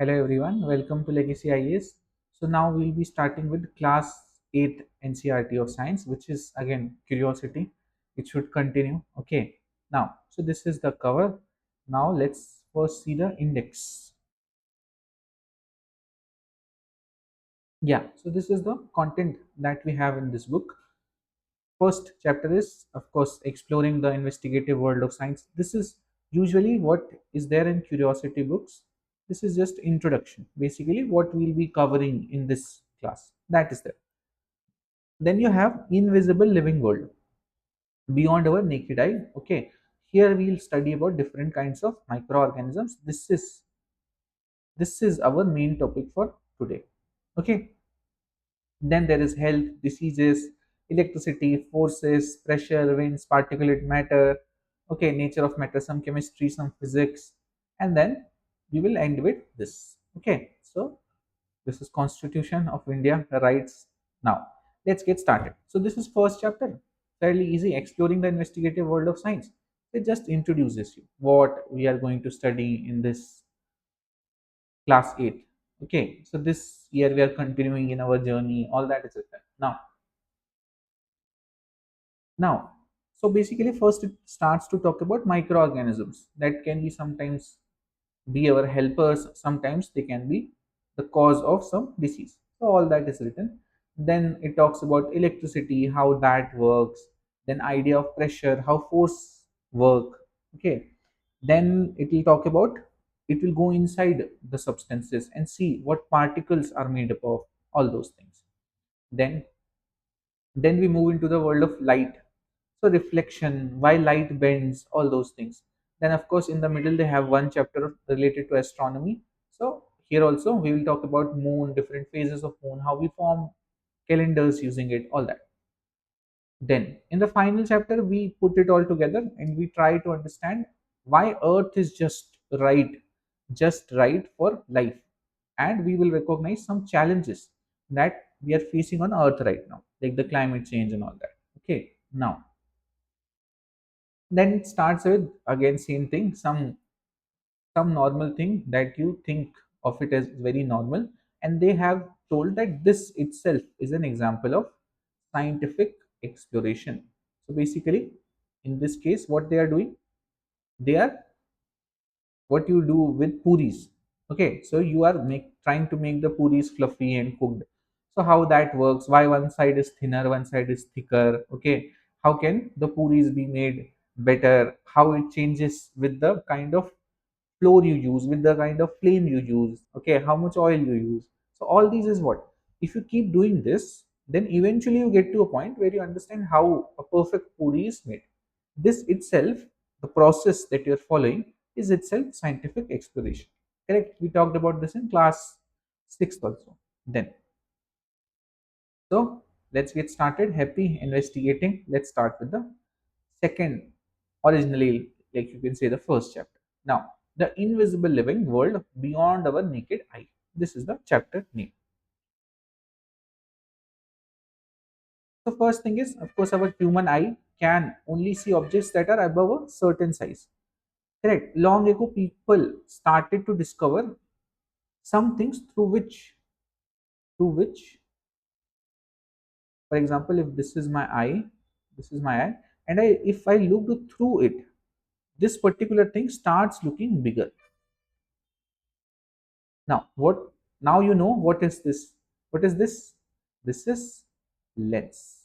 Hello everyone, welcome to Legacy IAS. So now we'll be starting with class 8th NCERT of science, which is again curiosity. It should continue. Okay. Now, so this is the cover. Now let's first see the index. Yeah, so this is the content that we have in this book. First chapter is, of course, exploring the investigative world of science. This is usually what is there in curiosity books. This is just introduction. Basically, what we'll be covering in this class. That is there. Then you have invisible living world beyond our naked eye. Okay, here we'll study about different kinds of microorganisms. This is our main topic for today. Okay, then there is health, diseases, electricity, forces, pressure, winds, particulate matter. Okay, nature of matter, some chemistry, some physics, and then we will end with this. Okay, so this is Constitution of India rights. Now let's get started. So this is first chapter, fairly easy, exploring the investigative world of science. It just introduces you what we are going to study in this class 8. Okay, so this year we are continuing in our journey, all that is written. Now, so basically first it starts to talk about microorganisms that can be sometimes be our helpers, sometimes they can be the cause of some disease. So all that is written. Then it talks about electricity, how that works, then idea of pressure, how force work. Okay, then it will talk about, it will go inside the substances and see what particles are made up of, all those things. Then then we move into the world of light, so reflection, why light bends, all those things. Then of course in the middle they have one chapter related to astronomy. So here also we will talk about moon, different phases of moon, how we form calendars using it, all that. Then in the final chapter we put it all together and we try to understand why earth is just right for life, and we will recognize some challenges that we are facing on earth right now, like the climate change and all that. Okay, now then it starts with again same thing, some normal thing that you think of it as very normal, and they have told that this itself is an example of scientific exploration. So basically in this case what they are doing, they are what you do with puris. Okay, so you are trying to make the puris fluffy and cooked. So how that works, why one side is thinner, one side is thicker. Okay, how can the puris be made better, how it changes with the kind of flour you use, with the kind of flame you use, okay, how much oil you use. So all these is what, if you keep doing this, then eventually you get to a point where you understand how a perfect puri is made. This itself, the process that you're following, is itself scientific exploration. Correct, we talked about this in class 6th also. Then, so let's get started. Happy investigating. Let's start with the second, originally, like you can say, the first chapter. Now, the invisible living world beyond our naked eye. This is the chapter name. So first thing is, of course, our human eye can only see objects that are above a certain size. Correct. Long ago, people started to discover some things through which, for example, if this is my eye, this is my eye, and if I look through it, this particular thing starts looking bigger. Now, what? Now you know what is this? What is this? This is lens.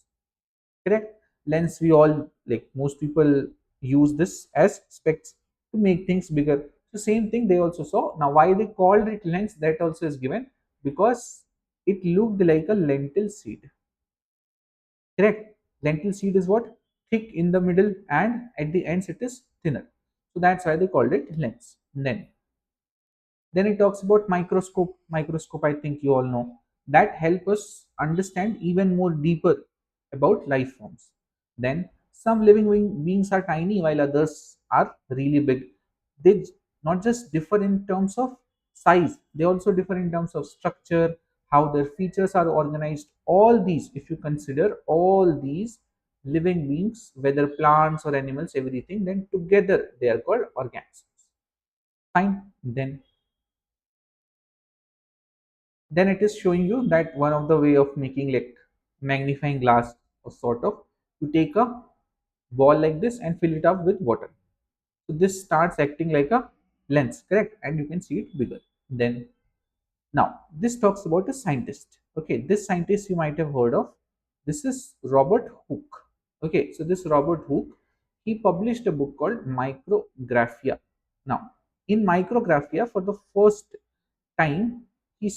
Correct. Lens. We all, like most people use this as specs to make things bigger. So same thing they also saw. Now why they called it lens, that also is given, because it looked like a lentil seed. Correct. Lentil seed is what? Thick in the middle and at the ends it is thinner. So that's why they called it lens. Then it talks about microscope. Microscope, I think you all know, that help us understand even more deeper about life forms. Then some living beings are tiny while others are really big. They not just differ in terms of size, they also differ in terms of structure, how their features are organized. All these, if you consider all these living beings, whether plants or animals, everything, then together they are called organisms. Fine. Then Then it is showing you that one of the way of making like magnifying glass or sort of, you take a ball like this and fill it up with water. So this starts acting like a lens, correct? And you can see it bigger. Then now this talks about a scientist. Okay, this scientist you might have heard of. This is Robert Hooke. Okay, so this Robert Hooke, he published a book called Micrographia. Now, in Micrographia, for the first time, he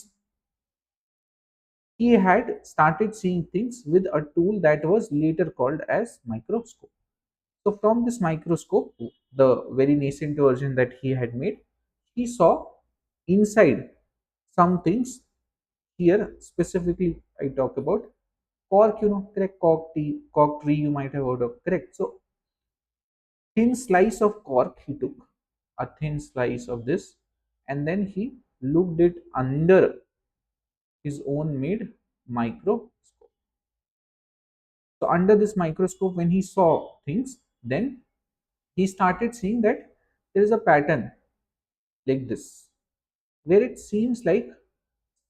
he had started seeing things with a tool that was later called as microscope. So from this microscope, the very nascent version that he had made, he saw inside some things. Here specifically I talk about cork, correct, cork tree you might have heard of, correct. So thin slice of cork he took, a thin slice of this, and then he looked it under his own made microscope. So under this microscope, when he saw things, then he started seeing that there is a pattern like this, where it seems like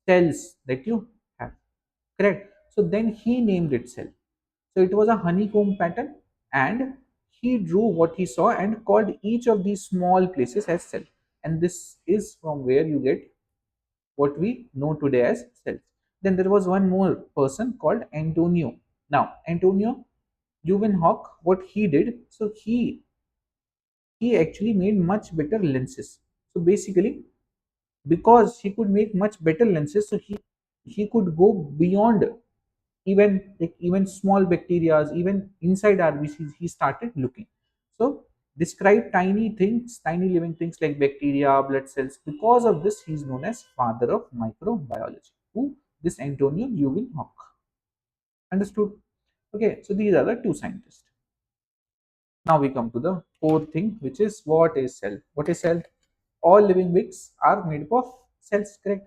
cells that you have. Correct. So then he named it cell. So it was a honeycomb pattern, and he drew what he saw and called each of these small places as cell. And this is from where you get what we know today as cells. Then there was one more person called Antonio. Now, Antonio Juvenhock, what he did, so he actually made much better lenses. So basically, because he could make much better lenses, so he could go beyond even small bacterias, even inside RBCs. He started looking. So describe tiny things, tiny living things like bacteria, blood cells. Because of this, he is known as father of microbiology. Who? This Antonio Leeuwenhoek. Understood? Okay, so these are the two scientists. Now we come to the fourth thing, which is what is cell? What is cell? All living beings are made up of cells, correct?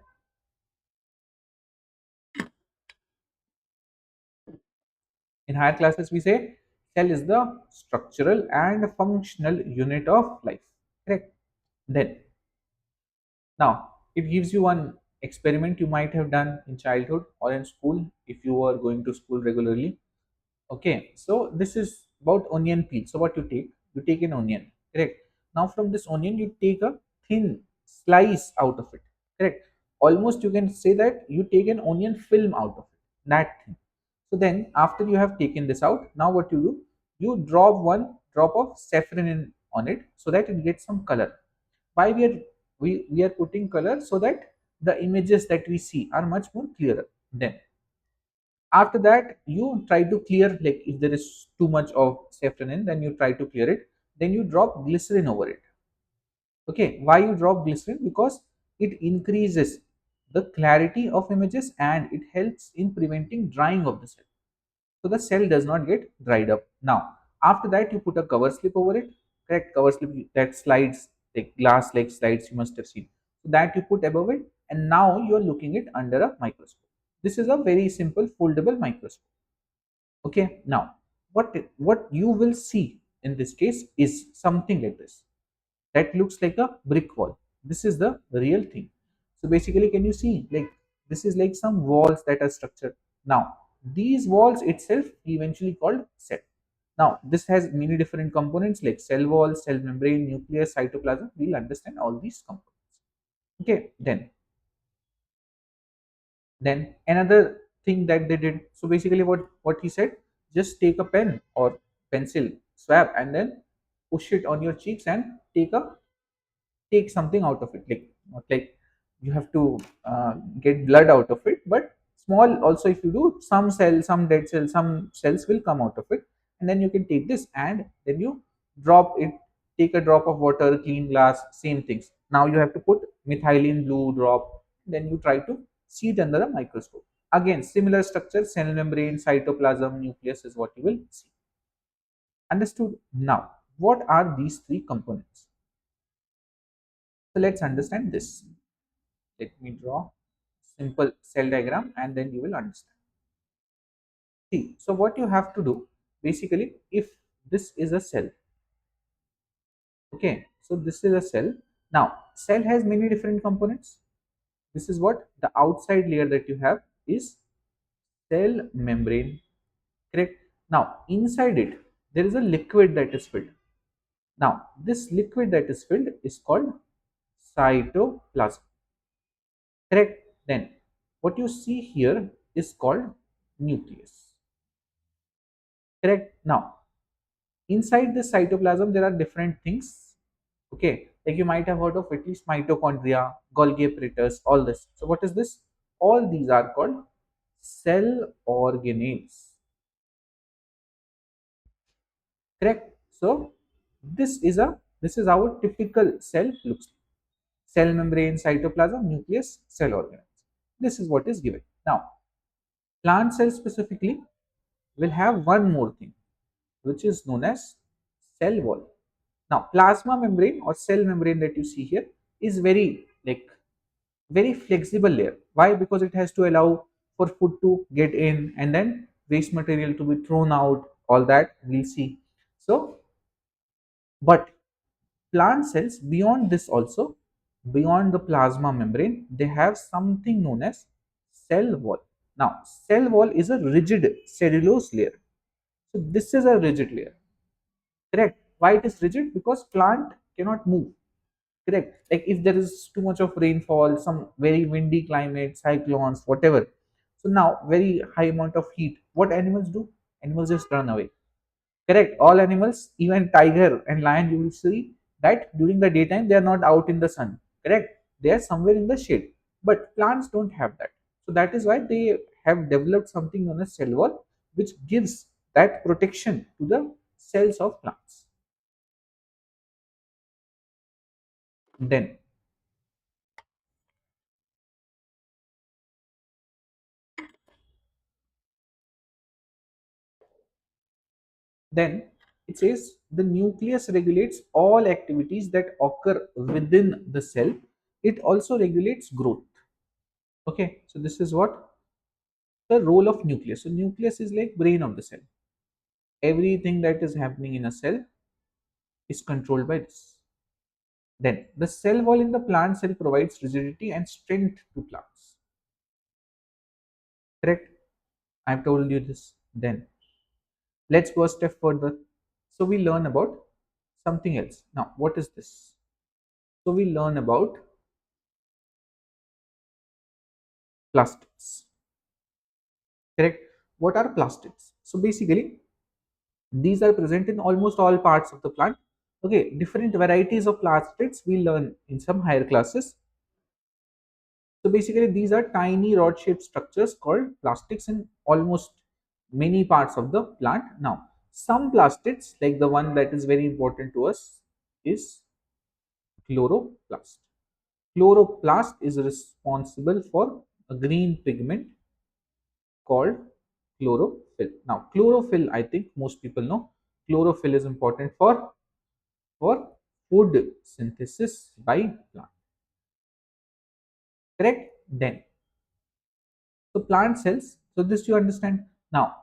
In higher classes, we say cell is the structural and functional unit of life, correct? Then, now it gives you one experiment you might have done in childhood or in school if you are going to school regularly. Okay, so this is about onion peel. So what you take an onion, correct? Now from this onion, you take a thin slice out of it, correct? Almost you can say that you take an onion film out of it, that thing. So then after you have taken this out, now what you do, you drop one drop of saffron on it so that it gets some color. Why we are putting color? So that the images that we see are much more clearer. Then after that, you try to clear, like if there is too much of saffron in, then you try to clear it. Then you drop glycerin over it. Okay, why you drop glycerin? Because it increases the clarity of images and it helps in preventing drying of the cell, so the cell does not get dried up. Now after that, you put a cover slip over it, correct? Cover slip that slides, like glass like slides you must have seen, so that you put above it, and now you are looking it under a microscope. This is a very simple foldable microscope. Okay, now what you will see in this case is something like this, that looks like a brick wall. This is the real thing. So basically, can you see, like this is like some walls that are structured. Now these walls itself eventually called cell. Now this has many different components like cell wall, cell membrane, nucleus, cytoplasm. We'll understand all these components. Okay, then another thing that they did, so basically what he said, just take a pen or pencil swab and then push it on your cheeks and take something out of it, like not like you have to get blood out of it, but small also, if you do, some cells, some dead cells, some cells will come out of it. And then you can take this and then you drop it, take a drop of water, clean glass, same things. Now you have to put methylene blue drop, then you try to see it under a microscope. Again, similar structure, cell membrane, cytoplasm, nucleus is what you will see. Understood? Now what are these three components? So let's understand this. Let me draw simple cell diagram and then you will understand. See, so what you have to do, basically, if this is a cell, okay, so this is a cell. Now, cell has many different components. This is what the outside layer that you have is cell membrane. Correct. Now inside it there is a liquid that is filled. Now this liquid that is filled is called cytoplasm. Correct. Then what you see here is called nucleus. Correct. Now inside this cytoplasm there are different things. Okay, like you might have heard of at least mitochondria, Golgi apparatus, all this. So what is this? All these are called cell organelles. Correct. So this is how a typical cell looks like. Cell membrane, cytoplasm, nucleus, cell organelles. This is what is given. Now plant cells specifically will have one more thing, which is known as cell wall. Now, plasma membrane or cell membrane that you see here is very flexible layer. Why? Because it has to allow for food to get in and then waste material to be thrown out. All that we'll see. So, but plant cells beyond this also, beyond the plasma membrane, they have something known as cell wall. Now, cell wall is a rigid cellulose layer. So, this is a rigid layer. Correct. Why it is rigid? Because plant cannot move. Correct. Like if there is too much of rainfall, some very windy climate, cyclones, whatever. So now very high amount of heat. What animals do? Animals just run away. Correct. All animals, even tiger and lion, you will see that during the daytime they are not out in the sun. Correct. They are somewhere in the shade. But plants don't have that. So that is why they have developed something known as cell wall, which gives that protection to the cells of plants. Then Then it says the nucleus regulates all activities that occur within the cell. It also regulates growth. Okay, so this is what the role of nucleus. So nucleus is like brain of the cell. Everything that is happening in a cell is controlled by this. Then the cell wall in the plant cell provides rigidity and strength to plants. Correct? I've told you this. Then let's go a step further. So we learn about something else. Now, what is this? So we learn about plastids. Correct. What are plastids? So basically these are present in almost all parts of the plant. Okay, different varieties of plastids we learn in some higher classes. So basically these are tiny rod shaped structures called plastics in almost many parts of the plant. Now some plastids, like the one that is very important to us, is chloroplast. Chloroplast is responsible for a green pigment called chlorophyll. Now, chlorophyll, I think most people know, chlorophyll is important for food synthesis by plant. Correct? Then, so plant cells. So this you understand. Now,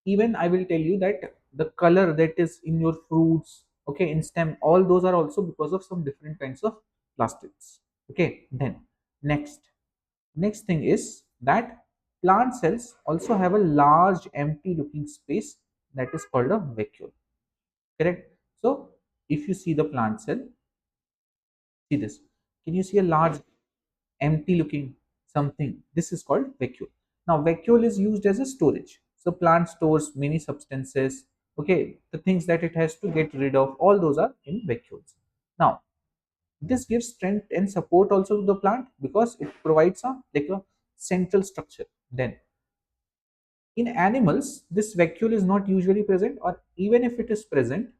even I will tell you that the color that is in your fruits, okay, in stem, all those are also because of some different kinds of plastids. Okay. Then, next. Next thing is that plant cells also have a large empty looking space that is called a vacuole. Correct? So if you see the plant cell, see this. Can you see a large empty looking something? This is called vacuole. Now vacuole is used as a storage. So plant stores many substances. Okay, the things that it has to get rid of, all those are in vacuoles. Now this gives strength and support also to the plant because it provides a central structure. Then in animals, this vacuole is not usually present, or even if it is present,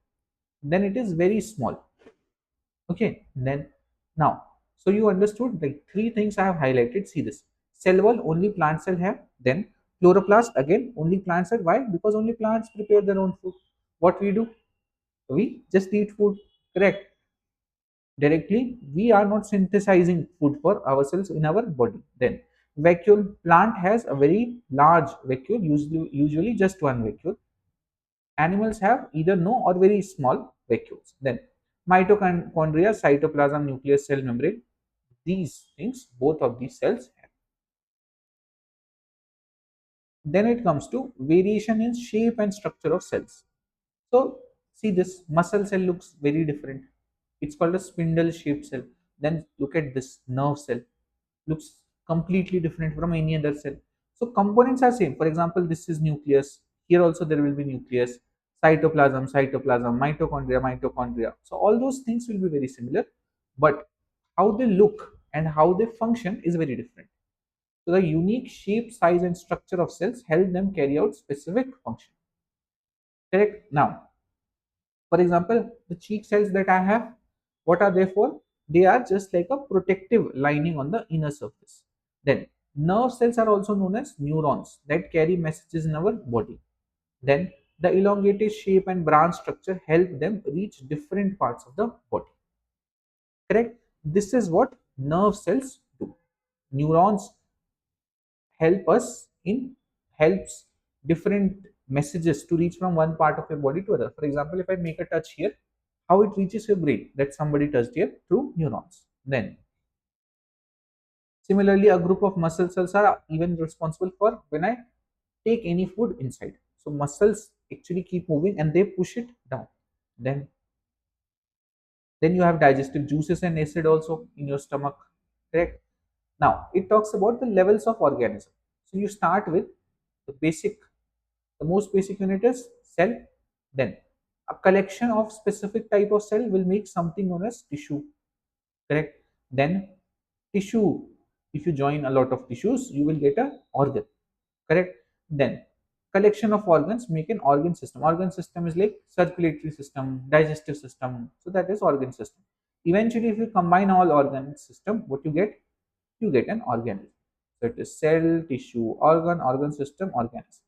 then it is very small. Okay, then now, so you understood the three things I have highlighted. See this cell wall only plant cell have, then chloroplast again only plant cell. Why? Because only plants prepare their own food. What we do? We just eat food, correct? Directly, we are not synthesizing food for ourselves in our body. Then vacuole plant has a very large vacuole, usually just one vacuole. Animals have either no or very small vacuoles. Then mitochondria, cytoplasm, nucleus, cell membrane, these things both of these cells have. Then it comes to variation in shape and structure of cells. So see, this muscle cell looks very different. It's called a spindle shaped cell. Then look at this nerve cell, looks completely different from any other cell. So components are same. For example, this is nucleus. Here also there will be nucleus, cytoplasm, mitochondria. So all those things will be very similar, but how they look and how they function is very different. So the unique shape, size, and structure of cells help them carry out specific function. Correct? Now, for example, the cheek cells that I have, what are they for? They are just like a protective lining on the inner surface. Then, nerve cells are also known as neurons that carry messages in our body. Then, the elongated shape and branch structure help them reach different parts of the body. Correct? This is what nerve cells do. Neurons help us in helps different messages to reach from one part of your body to other. For example, if I make a touch here, how it reaches your brain, that somebody touched here, through neurons. Then similarly, a group of muscle cells are even responsible for when I take any food inside. So muscles actually keep moving and they push it down. Then then you have digestive juices and acid also in your stomach. Correct? Now it talks about the levels of organism. So you start with the basic. The most basic unit is cell. Then a collection of specific type of cell will make something known as tissue. Correct? Then tissue, if you join a lot of tissues, you will get a organ. Correct? Then collection of organs make an organ system. Organ system is like circulatory system, digestive system. So that is organ system. Eventually, if you combine all organ system, what you get? You get an organism. So it is cell, tissue, organ system, organism.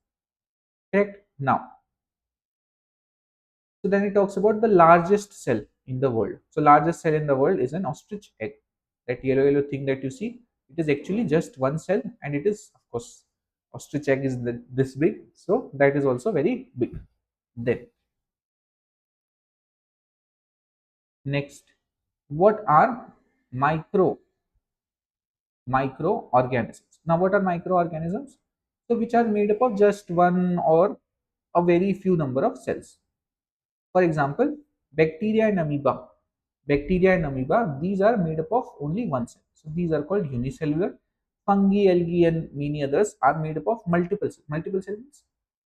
Correct? Now, so then it talks about the largest cell in the world. So largest cell in the world is an ostrich egg. That yellow thing that you see, it is actually just one cell, and it is, of course, ostrich egg is this big. So that is also very big. Then next, what are micro microorganisms? Now, what are microorganisms? So which are made up of just one or a very few number of cells. For example, bacteria and amoeba. Bacteria and amoeba, these are made up of only one cell. So these are called unicellular. Fungi, algae, and many others are made up of multiple cells. Multiple cells means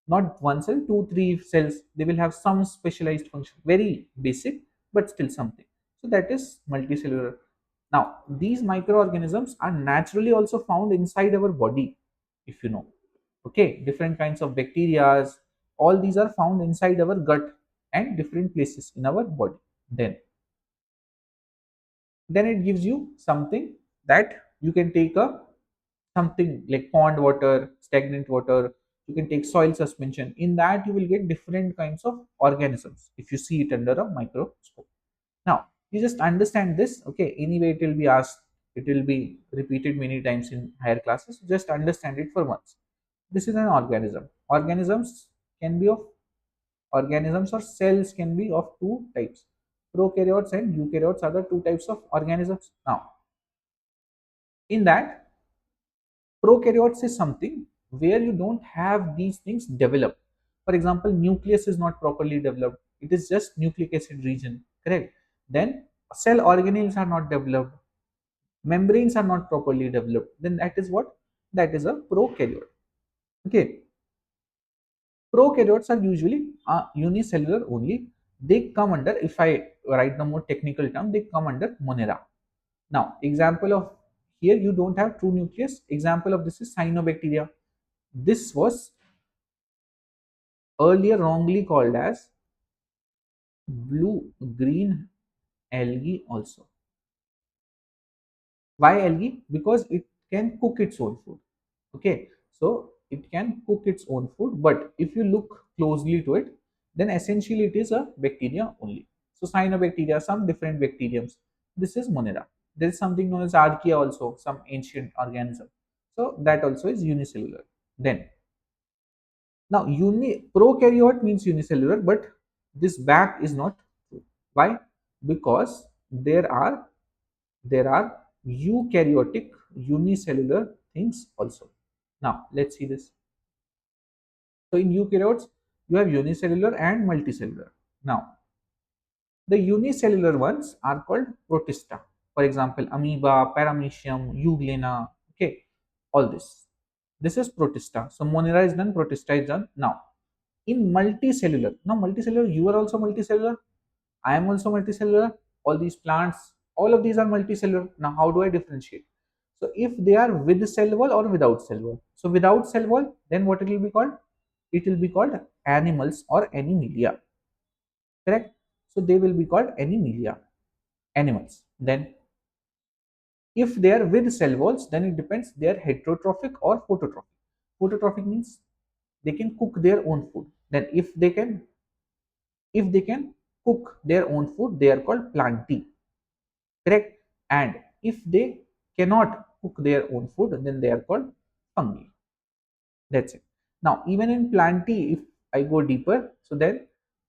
not one cell, two, three cells. They will have some specialized function. Very basic, but still something. So that is multicellular. Now, these microorganisms are naturally also found inside our body, if you know. Okay, different kinds of bacteria, all these are found inside our gut and different places in our body. Then it gives you something that you can take a something like pond water, stagnant water. You can take soil suspension. In that, you will get different kinds of organisms if you see it under a microscope. Now, you just understand this. Okay, anyway, it will be asked, it will be repeated many times in higher classes. Just understand it for once. This is an organism. Organisms or cells can be of two types. Prokaryotes and eukaryotes are the two types of organisms. Now, in that, prokaryotes is something where you don't have these things developed. For example, nucleus is not properly developed. It is just nucleic acid region. Correct? Then cell organelles are not developed. Membranes are not properly developed. Then that is what? That is a prokaryote. Okay. Prokaryotes are usually unicellular only. They come under, if I write the more technical term, they come under monera. Now, example of here you don't have true nucleus. Example of this is cyanobacteria. This was earlier wrongly called as blue green algae also. Why algae? Because it can cook its own food. Okay, so it can cook its own food, but if you look closely to it, then essentially it is a bacteria only. So cyanobacteria, some different bacteriums. This is monera. There is something known as archaea also, some ancient organism. So that also is unicellular. Then now prokaryote means unicellular, but this back is not true. Why? Because there are eukaryotic unicellular things also. Now let's see this. So in eukaryotes, you have unicellular and multicellular. Now the unicellular ones are called protista. For example, amoeba, paramecium, euglena. Okay, all this. This is protista. So monera is done, protista is done. Now in multicellular, now multicellular, you are also multicellular. I am also multicellular. All these plants, all of these are multicellular. Now how do I differentiate? So if they are with cell wall or without cell wall. So without cell wall, then what it will be called? It will be called animals or animalia. Correct? So they will be called animalia, animals. Then if they are with cell walls, then it depends they are heterotrophic or phototrophic. Phototrophic means they can cook their own food. Then if they can cook their own food, they are called plantae. Correct? And if they cannot cook their own food, then they are called fungi. That's it. Now, even in plantae, if I go deeper, so then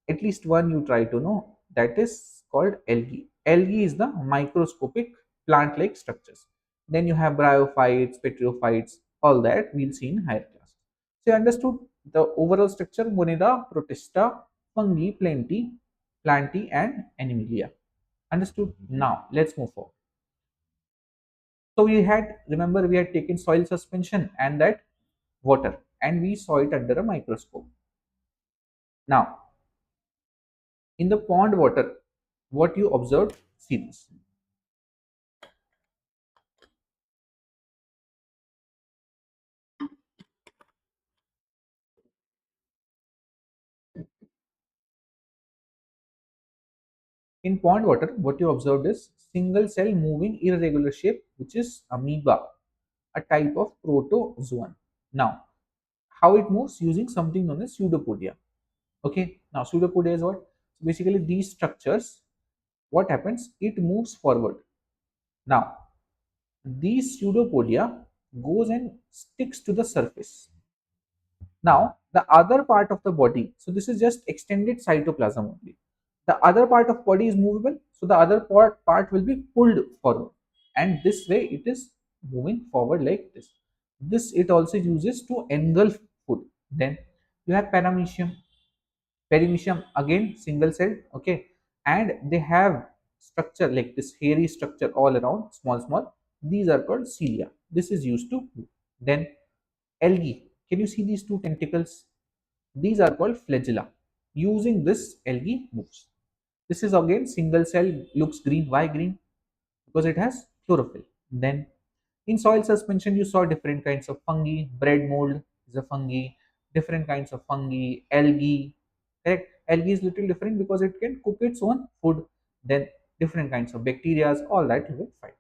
at least one you try to know, that is called algae. Algae is the microscopic plant-like structures. Then you have bryophytes, petriophytes, all that we'll see in higher classes. So you understood the overall structure: Monera, Protista, fungi, plantae, and animalia. Understood? Now let's move forward. So we had, remember, we had taken soil suspension and that water, and we saw it under a microscope. Now, in the pond water, what you observed, see this. In pond water, what you observed is single cell moving irregular shape, which is amoeba, a type of protozoan. Now, how it moves? Using something known as pseudopodia. Okay, now pseudopodia is what? So basically, these structures, what happens? It moves forward. Now, these pseudopodia goes and sticks to the surface. Now, the other part of the body, so this is just extended cytoplasm only. The other part of body is movable, so the other part will be pulled forward, and this way it is moving forward like this. This it also uses to engulf food. Then you have paramecium. Perimecium again single celled, okay, and they have structure like this hairy structure all around, small small. These are called cilia. This is used to move. Then algae. Can you see these two tentacles? These are called flagella. Using this, algae moves. This is again single cell, looks green. Why green? Because it has chlorophyll. Then in soil suspension, you saw different kinds of fungi. Bread mold is a fungi. Different kinds of fungi. Algae. Correct. Algae is little different because it can cook its own food. Then different kinds of bacteria. All that you will find.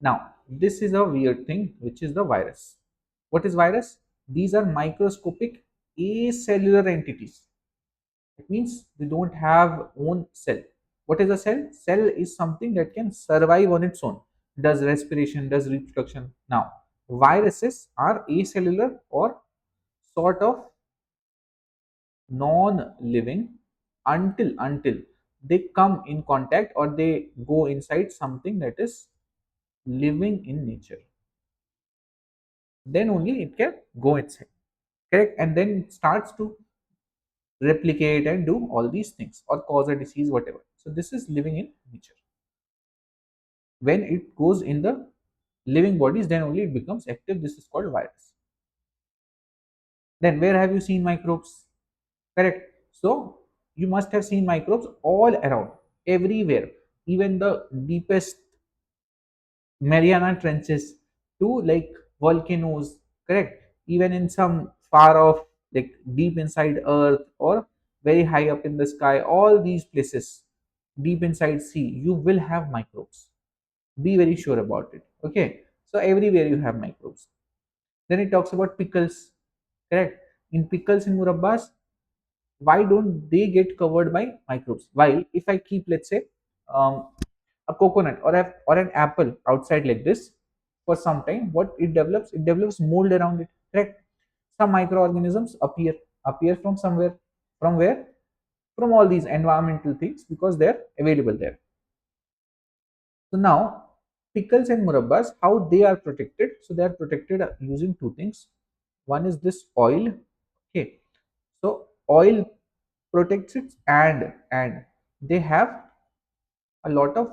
Now, this is a weird thing, which is the virus. What is virus? These are microscopic acellular entities. It means they don't have own cell. What is a cell? Cell is something that can survive on its own, does respiration, does reproduction. Now, viruses are acellular or sort of non-living until they come in contact or they go inside something that is living in nature. Then only it can go inside. Correct? And then it starts to replicate and do all these things or cause a disease, whatever. So this is living in nature. When it goes in the living bodies, then only it becomes active. This is called virus. Then where have you seen microbes? Correct. So you must have seen microbes all around, everywhere, even the deepest Mariana Trenches to like volcanoes, correct? Even in some far off, like deep inside Earth or very high up in the sky, all these places, deep inside sea, you will have microbes. Be very sure about it. Okay, so everywhere you have microbes. Then it talks about pickles, correct? In pickles in murabbas, why don't they get covered by microbes? While if I keep, let's say, um, a coconut or an apple outside like this for some time, what it develops mold around it, correct? Some microorganisms appear from somewhere. From where? From all these environmental things, because they're available there. So now Pickles and murabbas, how they are protected? So they are protected using two things. One is this oil. Okay, so oil protects it, and they have a lot of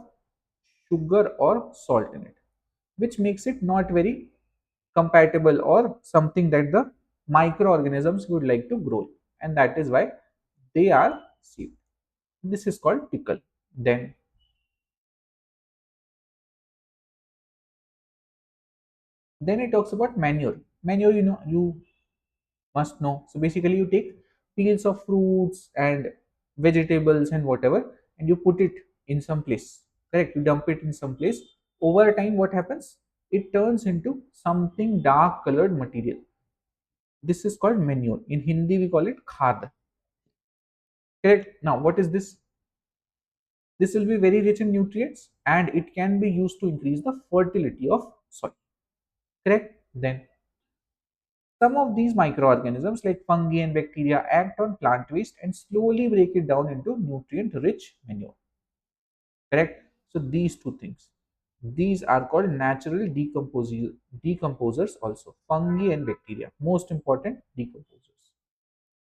sugar or salt in it, which makes it not very compatible or something that the microorganisms would like to grow, and that is why they are saved. This is called pickle. Then it talks about manure. Manure, you must know. So basically, you take peels of fruits and vegetables and whatever, and you put it in some place. Correct? You dump it in some place. Over time, what happens? It turns into something dark colored material. This is called manure. In Hindi, we call it khad. Correct? Now, what is this? This will be very rich in nutrients, and it can be used to increase the fertility of soil. Correct? Then some of these microorganisms, like fungi and bacteria, act on plant waste and slowly break it down into nutrient rich manure. Correct? So, these two things. These are called natural decomposers, also. Fungi and bacteria. Most important decomposers.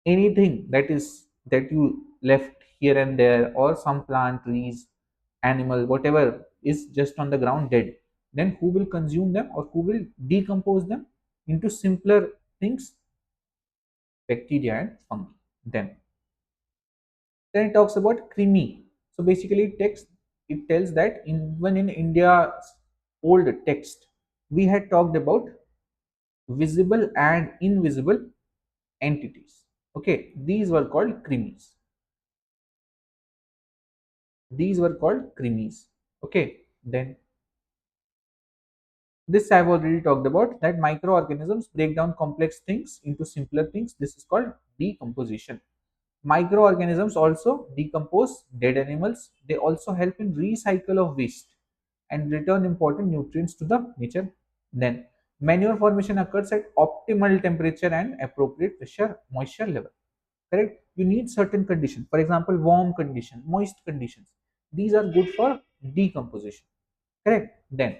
Anything that you left here and there, or some plant, trees, animal, whatever is just on the ground dead, then who will consume them or who will decompose them into simpler things? Bacteria and fungi. Then it talks about creamy. So basically it tells that even in India's old text, we had talked about visible and invisible entities. Okay, these were called cremies. Okay, then this I've already talked about, that microorganisms break down complex things into simpler things. This is called decomposition. Microorganisms also decompose dead animals. They also help in recycle of waste and return important nutrients to the nature. Then manure formation occurs at optimal temperature and appropriate pressure moisture level. Correct? You need certain conditions. For example, warm condition, moist conditions. These are good for decomposition. Correct? Then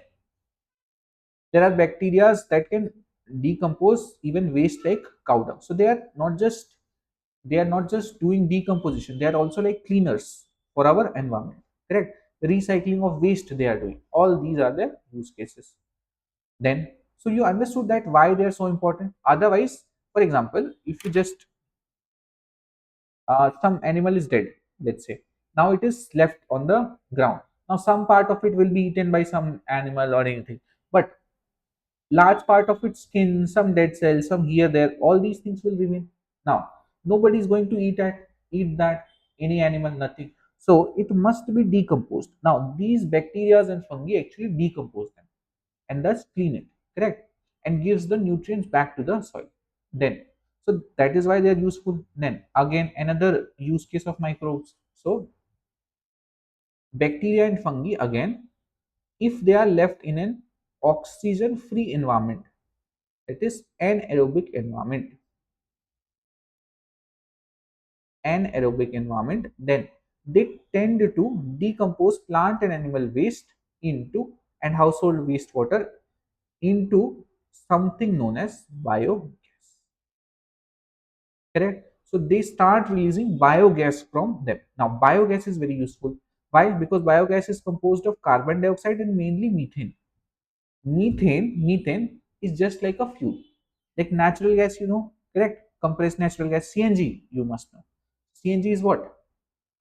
there are bacteria that can decompose even waste like cow dung. So they are not just doing decomposition, they are also like cleaners for our environment. Correct? Recycling of waste they are doing. All these are their use cases. Then, so you understood that why they are so important. Otherwise, for example, if you just some animal is dead, let's say, now it is left on the ground. Now some part of it will be eaten by some animal or anything, but large part of its skin, some dead cells, some here, there, all these things will remain. Now, nobody is going to eat that, any animal, nothing. So it must be decomposed. Now, these bacteria and fungi actually decompose them and thus clean it, correct? And gives the nutrients back to the soil. Then, so that is why they are useful. Then again, another use case of microbes. So bacteria and fungi again, if they are left in an oxygen free environment, it is anaerobic environment, then they tend to decompose plant and animal waste into and household wastewater into something known as biogas. Correct? So they start releasing biogas from them. Now biogas is very useful. Why? Because biogas is composed of carbon dioxide and mainly methane. Methane is just like a fuel, like natural gas, correct? Compressed natural gas, CNG, you must know. CNG is what?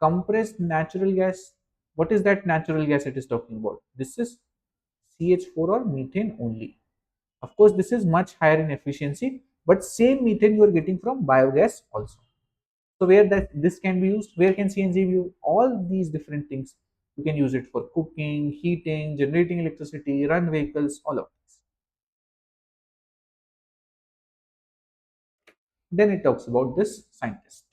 Compressed natural gas. What is that natural gas it is talking about? This is CH4 or methane only. Of course this is much higher in efficiency, but same methane you are getting from biogas also. So where that this can be used, where can CNG be used? All these different things. You can use it for cooking, heating, generating electricity, run vehicles, all of this. Then it talks about this scientist.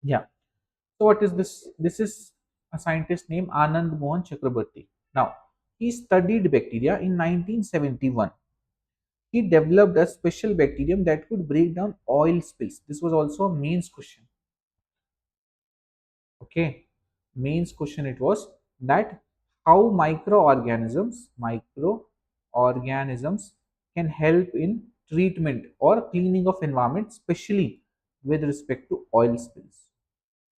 Yeah. So what is this? This is a scientist named Anand Mohan Chakraborty. Now, he studied bacteria in 1971. He developed a special bacterium that could break down oil spills. This was also a mains question. Okay, mains question it was, that how microorganisms can help in treatment or cleaning of environment, especially with respect to oil spills.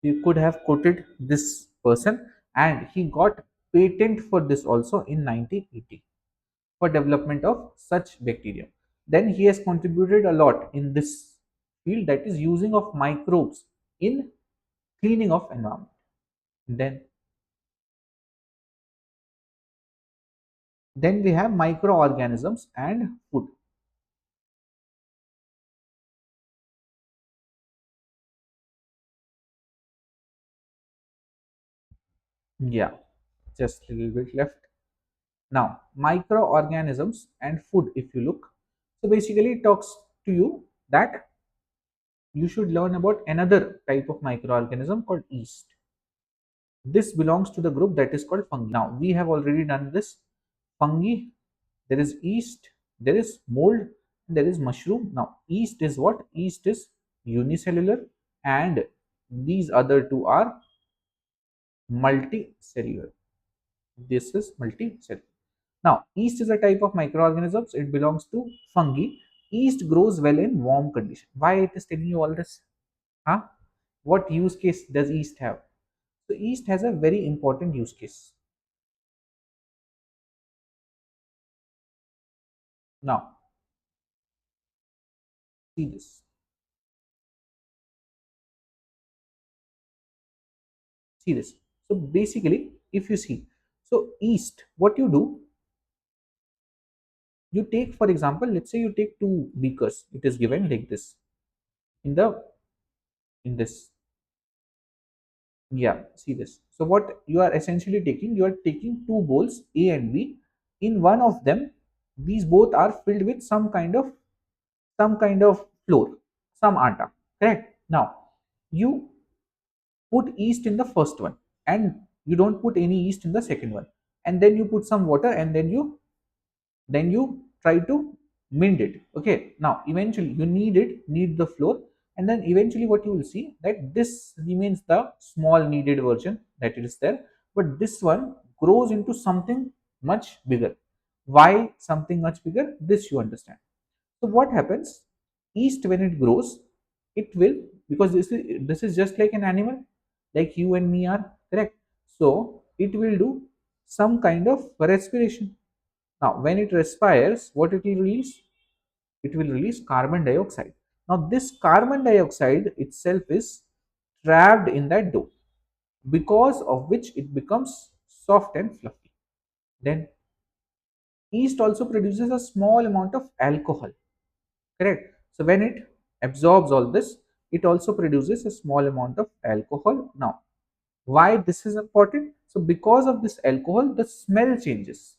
You could have quoted this person, and he got patent for this also in 1980 for development of such bacteria. Then he has contributed a lot in this field, that is using of microbes in cleaning of environment. Then we have microorganisms and food. Yeah, just a little bit left. Now, microorganisms and food, if you look, so basically it talks to you that you should learn about another type of microorganism called yeast. This belongs to the group that is called fungi. Now, we have already done this. Fungi, there is yeast, there is mold, there is mushroom. Now, yeast is what? Yeast is unicellular, and these other two are multicellular. This is multicellular. Now, yeast is a type of microorganisms. It belongs to fungi. Yeast grows well in warm condition. Why it is telling you all this? Huh? What use case does yeast have? So, yeast has a very important use case. Now, see this. See this. So, basically, if you see, so yeast, what you do, you take, for example, let's say you take two beakers. It is given like this in the in this. Yeah, see this. So what you are essentially taking, you are taking two bowls A and B. In one of them, these both are filled with some kind of flour, some atta. Correct. Now you put yeast in the first one, and you don't put any yeast in the second one, and then you put some water, and then you try to mint it. Okay, now eventually you need the floor, and then eventually what you will see, that this remains the small needed version that it is there, but this one grows into something much bigger. Why something much bigger? This you understand. So what happens? Yeast, when it grows, it will, because this is just like an animal, like you and me are, correct? So it will do some kind of respiration. Now, when it respires, what it will release? It will release carbon dioxide. Now, this carbon dioxide itself is trapped in that dough, because of which it becomes soft and fluffy. Then, yeast also produces a small amount of alcohol, correct? So, when it absorbs all this, it also produces a small amount of alcohol. Now, why this is important? So, because of this alcohol, the smell changes.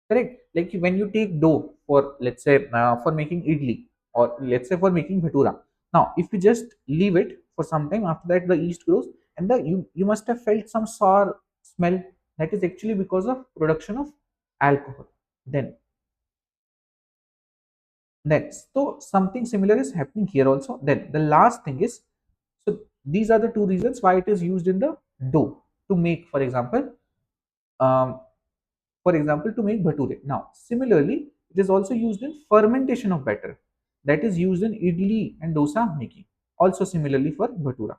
Correct, like when you take dough for, let's say, for making idli, or let's say for making bhatura. Now if you just leave it for some time, after that the yeast grows, and you must have felt some sour smell. That is actually because of production of alcohol. Then then so something similar is happening here also. Then the last thing is, so these are the two reasons why it is used in the dough to make, um, to make bhature. Now, similarly, it is also used in fermentation of batter, that is used in idli and dosa making. Also, similarly for bhatura.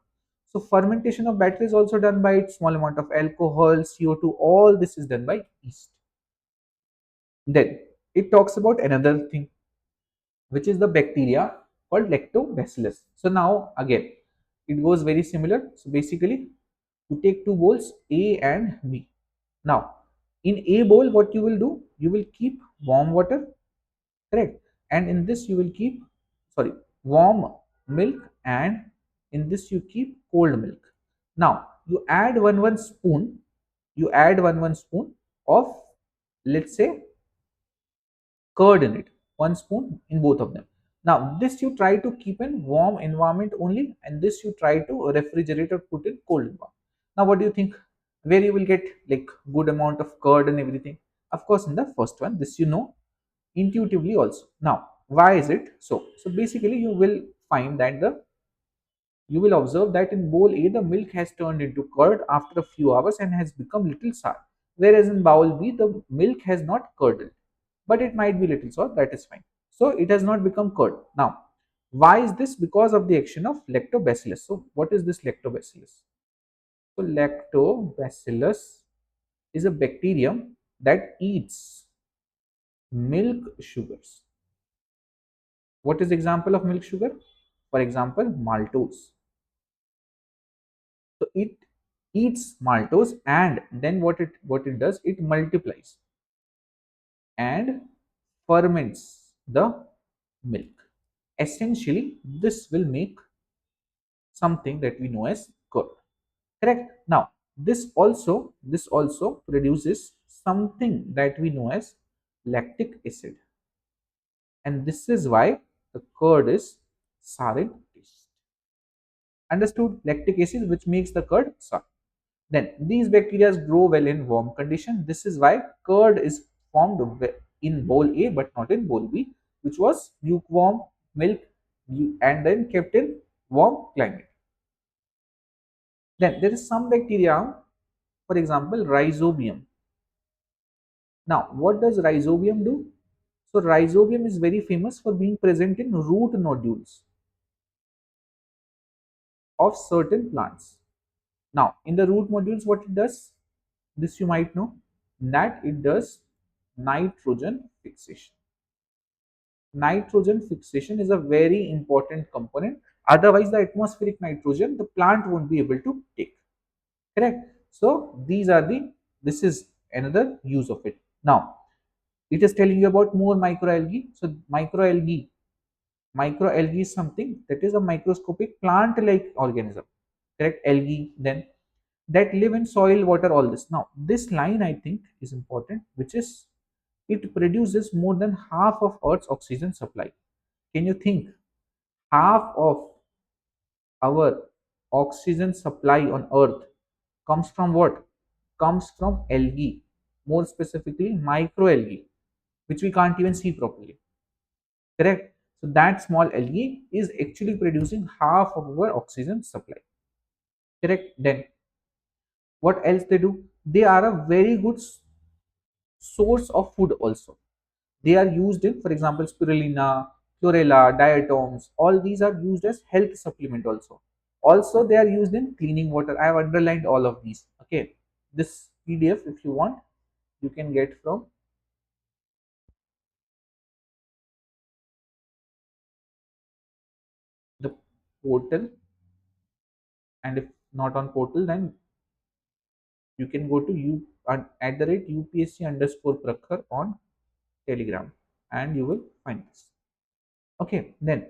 So, fermentation of batter is also done by small amount of alcohol, CO2. All this is done by yeast. Then it talks about another thing, which is the bacteria called lactobacillus. So now again, it goes very similar. So basically, you take two bowls A and B. Now, in A bowl, what you will do? You will keep warm water, correct? And in this, you will keep, sorry, warm milk, and in this, you keep cold milk. Now, you add one spoon of, let's say, curd in it, one spoon in both of them. Now this you try to keep in warm environment only, and this you try to refrigerate or put in cold environment. Now what do you think, where you will get like good amount of curd and everything? Of course in the first one, this you know intuitively also. Now why is it so? So basically you will find that the you will observe that in bowl A the milk has turned into curd after a few hours and has become little sour, whereas in bowl B the milk has not curdled, but it might be little sour, that is fine. So it has not become curd. Now why is this? Because of the action of lactobacillus. So what is this lactobacillus? So lactobacillus is a bacterium that eats milk sugars. What is the example of milk sugar? For example, maltose. So it eats maltose, and then what it does, it multiplies and ferments the milk. Essentially, this will make something that we know as curd. Correct. Now, this also produces something that we know as lactic acid, and this is why the curd is sour in taste. Understood? Lactic acid, which makes the curd sour. Then these bacteria grow well in warm condition. This is why curd is formed in bowl A but not in bowl B, which was lukewarm milk and then kept in warm climate. Then there is some bacteria, for example, rhizobium. Now, what does rhizobium do? So, rhizobium is very famous for being present in root nodules of certain plants. Now, in the root nodules, what it does? This you might know that it does nitrogen fixation. Nitrogen fixation is a very important component. Otherwise, the atmospheric nitrogen the plant won't be able to take. Correct. So these are the this is another use of it. Now it is telling you about more microalgae. So microalgae is something that is a microscopic plant-like organism. Correct. Algae then that live in soil, water, all this. Now this line I think is important, which is it produces more than half of Earth's oxygen supply. Can you think? Half of our oxygen supply on Earth comes from what? Comes from algae, more specifically microalgae, which we can't even see properly. Correct? So that small algae is actually producing half of our oxygen supply. Correct? Then what else they do? They are a very good source of food also. They are used in, for example, spirulina, chlorella, diatoms. All these are used as health supplement also. Also, they are used in cleaning water. I have underlined all of these. Okay, this PDF, if you want, you can get from the portal, and if not on portal, then you can go to at the rate UPSC underscore prakhar on Telegram, and you will find this. Okay, then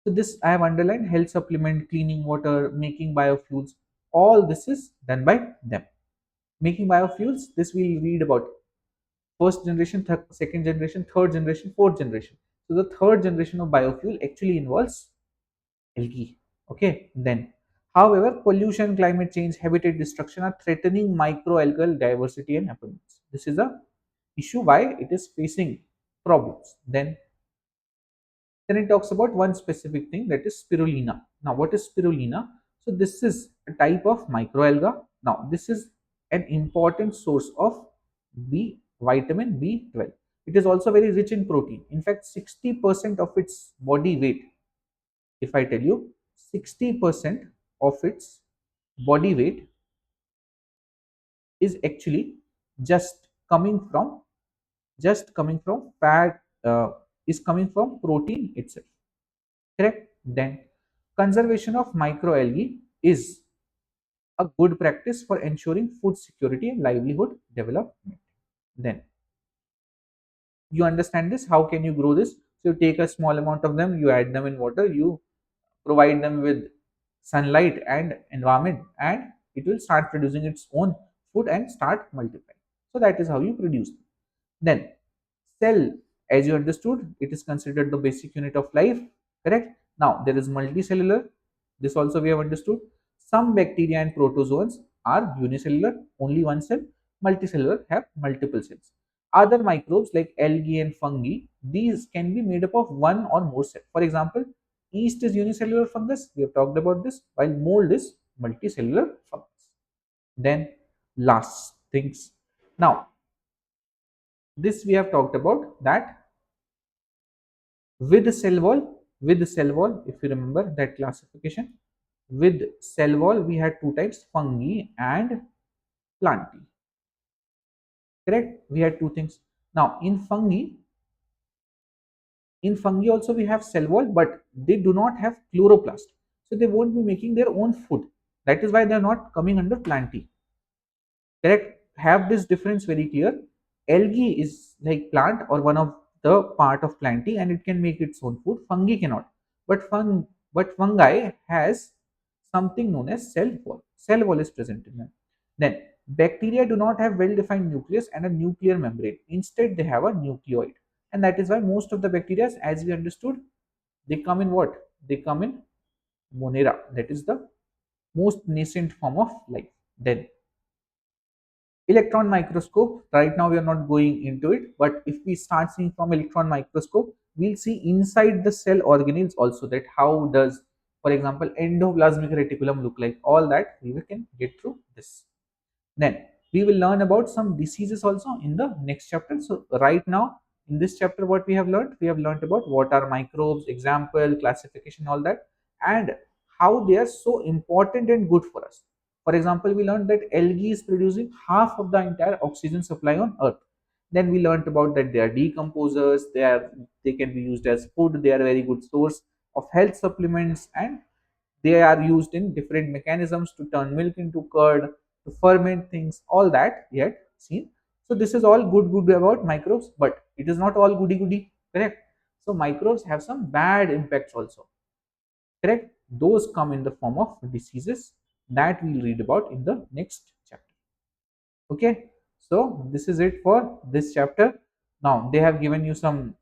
so this I have underlined health supplement, cleaning water, making biofuels. All this is done by them. Making biofuels, this we'll read about first generation, second generation, third generation, fourth generation. So the third generation of biofuel actually involves algae. Okay, then however, pollution, climate change, habitat destruction are threatening microalgal diversity and abundance. This is a issue why it is facing problems. Then it talks about one specific thing, that is spirulina. Now, what is spirulina? So this is a type of microalga. Now, this is an important source of vitamin B12. It is also very rich in protein. In fact, 60% of its body weight, if I tell you, 60% of its body weight is actually just coming from fat, is coming from protein itself. Correct? Then conservation of microalgae is a good practice for ensuring food security and livelihood development. Then you understand this. How can you grow this? So you take a small amount of them, you add them in water, you provide them with sunlight and environment, and it will start producing its own food and start multiplying. So that is how you produce them. Then cell. As you understood, it is considered the basic unit of life, correct? Now, there is multicellular. This also we have understood. Some bacteria and protozoans are unicellular, only one cell. Multicellular have multiple cells. Other microbes like algae and fungi, these can be made up of one or more cells. For example, yeast is unicellular fungus. We have talked about this, while mold is multicellular fungus. Then last things. Now, this we have talked about that with the cell wall, if you remember that classification, with cell wall we had two types, fungi and plantae, correct? We had two things. Now in fungi also we have cell wall, but they do not have chloroplast, so they won't be making their own food. That is why they are not coming under plantae, correct? Have this difference very clear. Algae is like plant or one of the part of plantae, and it can make its own food. Fungi cannot. But fungi has something known as cell wall. Cell wall is present in them. Then bacteria do not have well defined nucleus and a nuclear membrane. Instead they have a nucleoid, and that is why most of the bacteria, as we understood, they come in what? They come in monera, that is the most nascent form of life. Then electron microscope, right now we are not going into it, but if we start seeing from electron microscope, we'll see inside the cell organelles also, that how does, for example, endoplasmic reticulum look like. All that we can get through this. Then we will learn about some diseases also in the next chapter. So right now in this chapter, what we have learned about what are microbes, example, classification, all that, and how they are so important and good for us. For example, we learned that algae is producing half of the entire oxygen supply on earth. Then we learned about that they are decomposers, they can be used as food, they are a very good source of health supplements, and they are used in different mechanisms to turn milk into curd, to ferment things, all that we had seen. So this is all good about microbes, but it is not all goody goody, correct? So microbes have some bad impacts also, correct? Those come in the form of diseases that we'll read about in the next chapter. Okay, so this is it for this chapter. Now they have given you some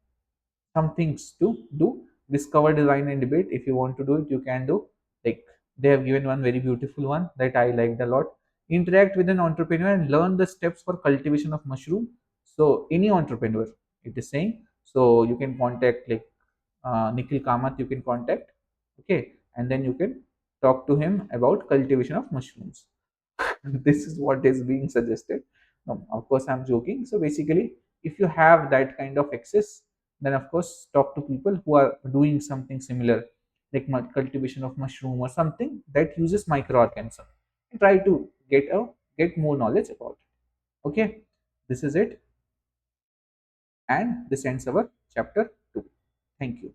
things to do. Discover, design, and debate. If you want to do it, you can do. Like they have given one very beautiful one that I liked a lot. Interact with an entrepreneur and learn the steps for cultivation of mushroom. So any entrepreneur, it is saying. So you can contact like Nikhil Kamath. You can contact. Okay, and then you can talk to him about cultivation of mushrooms. This is what is being suggested. No, of course, I'm joking. So basically, if you have that kind of access, then of course talk to people who are doing something similar, like cultivation of mushroom or something that uses microorganism. Try to get more knowledge about it. Okay, this is it, and this ends our chapter 2. Thank you.